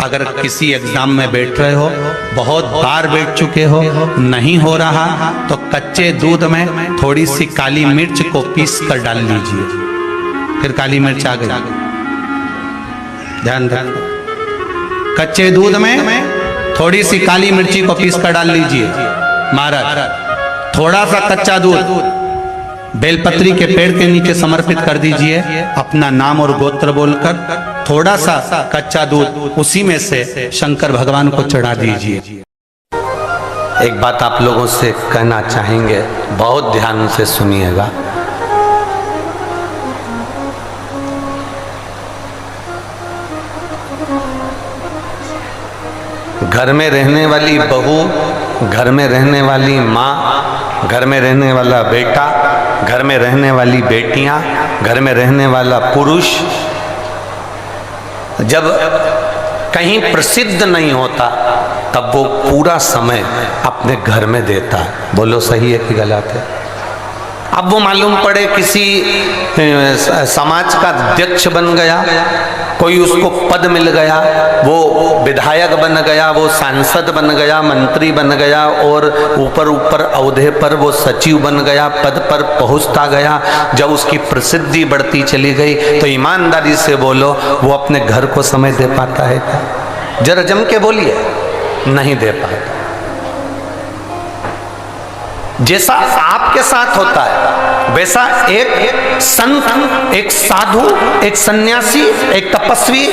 अगर किसी एग्जाम में बैठ रहे हो, बहुत बार बैठ चुके हो, नहीं हो रहा, तो कच्चे दूध में थोड़ी सी काली मिर्च को पीस कर डाल लीजिए। फिर काली मिर्च आ गई, ध्यान रखो। कच्चे दूध में थोड़ी सी काली मिर्ची को पीस कर डाल लीजिए। महाराज थोड़ा सा कच्चा दूध बेलपत्री के पेड़ के नीचे समर्पित कर दीजिए, अपना नाम और गोत्र बोलकर थोड़ा सा कच्चा दूध उसी में से शंकर भगवान को चढ़ा दीजिए। एक बात आप लोगों से कहना चाहेंगे, बहुत ध्यान से सुनिएगा। घर में रहने वाली बहू, घर में रहने वाली माँ, घर में रहने वाला बेटा, घर में रहने वाली बेटियां, घर में रहने वाला पुरुष जब कहीं प्रसिद्ध नहीं होता तब वो पूरा समय अपने घर में देता है। बोलो सही है कि गलत है? अब वो मालूम पड़े किसी समाज का अध्यक्ष बन गया, कोई उसको पद मिल गया, वो विधायक बन गया, वो सांसद बन गया, मंत्री बन गया, और ऊपर ऊपर ओहदे पर वो सचिव बन गया, पद पर पहुंचता गया। जब उसकी प्रसिद्धि बढ़ती चली गई तो ईमानदारी से बोलो, वो अपने घर को समय दे पाता है क्या? जरा जम के बोलिए, नहीं दे पाता। जैसा आपके साथ होता है वैसा एक संत, एक साधु, एक सन्यासी, एक तपस्वी,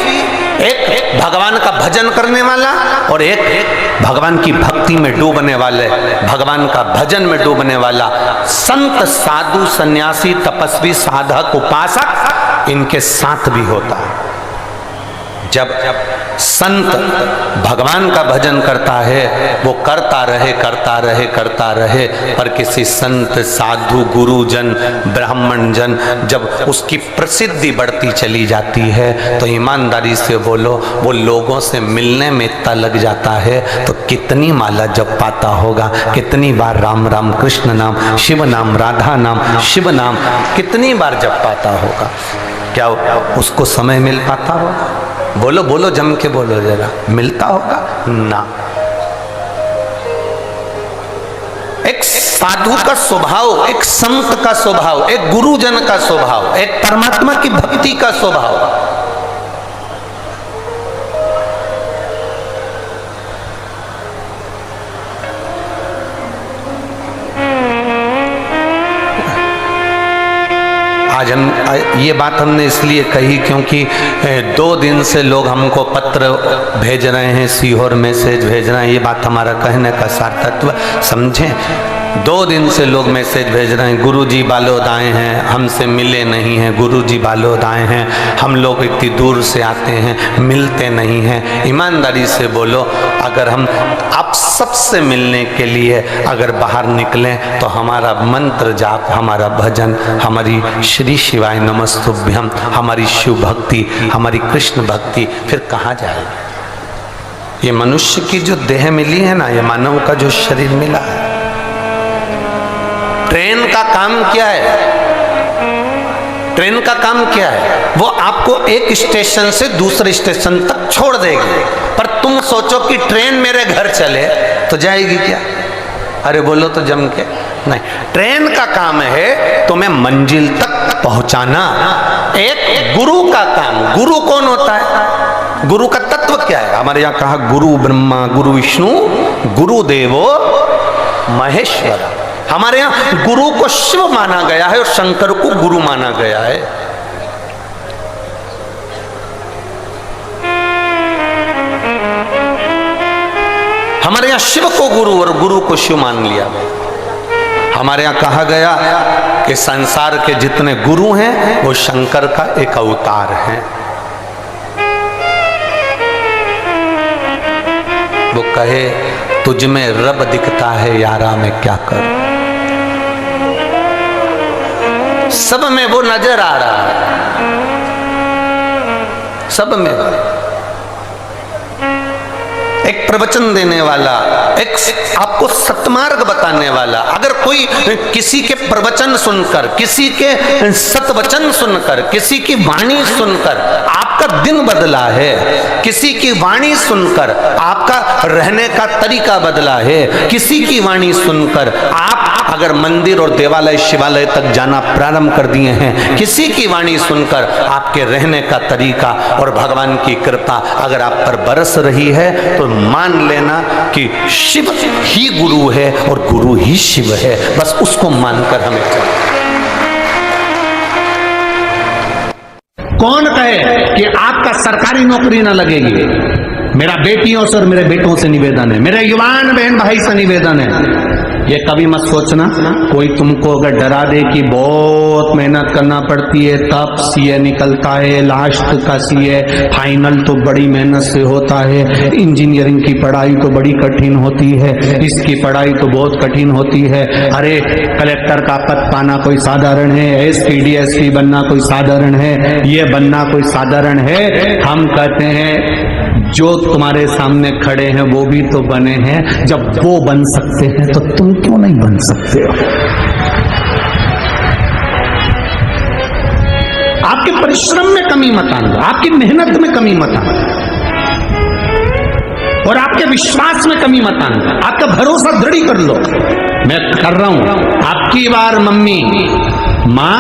एक भगवान का भजन करने वाला और एक भगवान की भक्ति में डूबने वाले, भगवान का भजन में डूबने वाला संत, साधु, सन्यासी, तपस्वी, साधक, उपासक, इनके साथ भी होता है। जब संत भगवान का भजन करता है, वो करता रहे, करता रहे, करता रहे, पर किसी संत, साधु, गुरुजन, ब्राह्मण जन जब उसकी प्रसिद्धि बढ़ती चली जाती है तो ईमानदारी से बोलो, वो लोगों से मिलने में इतना लग जाता है तो कितनी माला जप पाता होगा, कितनी बार राम राम कृष्ण नाम, शिव नाम, राधा नाम, शिव नाम कितनी बार जप पाता होगा? क्या उसको समय मिल पाता होगा? बोलो बोलो, जम के बोलो जरा, मिलता होगा ना? एक साधु का स्वभाव, एक संत का स्वभाव, एक गुरुजन का स्वभाव, एक परमात्मा की भक्ति का स्वभाव, आज हम ये बात हमने इसलिए कही क्योंकि 2 दिन से लोग हमको पत्र भेज रहे हैं, सीहोर मैसेज भेज रहे हैं। ये बात हमारा कहने का सार्थत्व समझें। 2 दिन से लोग मैसेज भेज रहे हैं, गुरुजी बालोद आए हैं, हमसे मिले नहीं हैं, गुरुजी बालोद आए हैं, हम लोग इतनी दूर से आते हैं, मिलते नहीं हैं। ईमानदारी से बोलो, अगर हम आप सबसे मिलने के लिए अगर बाहर निकलें तो हमारा मंत्र जाप, हमारा भजन, हमारी श्री शिवाय नमस्तुभ्यम, हमारी शिव भक्ति, हमारी कृष्ण भक्ति फिर कहाँ जाएगी? ये मनुष्य की जो देह मिली है ना, ये मानव का जो शरीर मिला है, ट्रेन का काम क्या है? ट्रेन का काम क्या है? वो आपको एक स्टेशन से दूसरे स्टेशन तक छोड़ देगी, पर तुम सोचो कि ट्रेन मेरे घर चले तो जाएगी क्या? अरे बोलो तो जम के, नहीं। ट्रेन का काम है तुम्हें मंजिल तक पहुंचाना। एक गुरु का काम, गुरु कौन होता है? गुरु का तत्व क्या है? हमारे यहाँ कहा गुरु ब्रह्मा, गुरु विष्णु, गुरु देवो महेश्वर। हमारे यहाँ गुरु को शिव माना गया है और शंकर को गुरु माना गया है। हमारे यहाँ शिव को गुरु और गुरु को शिव मान लिया गया। हमारे यहाँ कहा गया कि संसार के जितने गुरु हैं वो शंकर का एक अवतार है। वो कहे तुझ में रब दिखता है यारा, मैं क्या करूं? सब में वो नजर आ रहा है, सब में। एक प्रवचन देने वाला, एक आपको सतमार्ग बताने वाला, अगर कोई किसी के प्रवचन सुनकर, किसी के सतवचन सुनकर, किसी की वाणी सुनकर आपका आपका दिन बदला है, किसी की वाणी सुनकर आपका रहने का तरीका बदला है, किसी की वाणी सुनकर आप अगर मंदिर और देवालय शिवालय तक जाना प्रारंभ कर दिए हैं, किसी की वाणी सुनकर आपके रहने का तरीका और भगवान की कृपा अगर आप पर बरस रही है, तो मान लेना कि शिव ही गुरु है और गुरु ही शिव है। बस उसको मानकर हमें चलना। कौन कहे कि आपका सरकारी नौकरी ना लगेगी? मेरा बेटियों से और मेरे बेटों से निवेदन है, मेरे युवान बहन भाई से निवेदन है, ये कभी मत सोचना कोई तुमको अगर डरा दे कि बहुत मेहनत करना पड़ती है तब सीए निकलता है, लास्ट का सीए फाइनल तो बड़ी मेहनत से होता है, इंजीनियरिंग की पढ़ाई तो बड़ी कठिन होती है, इसकी पढ़ाई तो बहुत कठिन होती है। अरे कलेक्टर का पद पाना कोई साधारण है, एसपी डीएसपी बनना कोई साधारण है, ये बनना कोई साधारण है? हम कहते हैं जो तुम्हारे सामने खड़े हैं वो भी तो बने हैं, जब वो बन सकते हैं तो तुम क्यों नहीं बन सकते हो? आपके परिश्रम में कमी मत आना, आपकी मेहनत में कमी मत आना और आपके विश्वास में कमी मत आना। आपका भरोसा दृढ़ कर लो। मैं कर रहा हूं, आपकी बार मम्मी, मां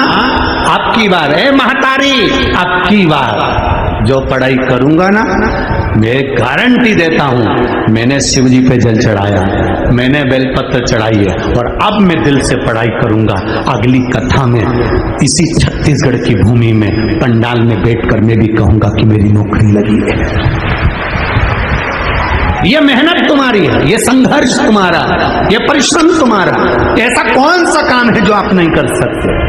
आपकी बार है, महतारी आपकी बार। जो पढ़ाई करूंगा ना, मैं गारंटी देता हूं, मैंने शिव जी पे जल चढ़ाया, मैंने बेलपत्र चढ़ाई है और अब मैं दिल से पढ़ाई करूंगा। अगली कथा में इसी छत्तीसगढ़ की भूमि में पंडाल में बैठकर मैं भी कहूंगा कि मेरी नौकरी लगी है। ये मेहनत तुम्हारी है, ये संघर्ष तुम्हारा, ये परिश्रम तुम्हारा। ऐसा कौन सा काम है जो आप नहीं कर सकते?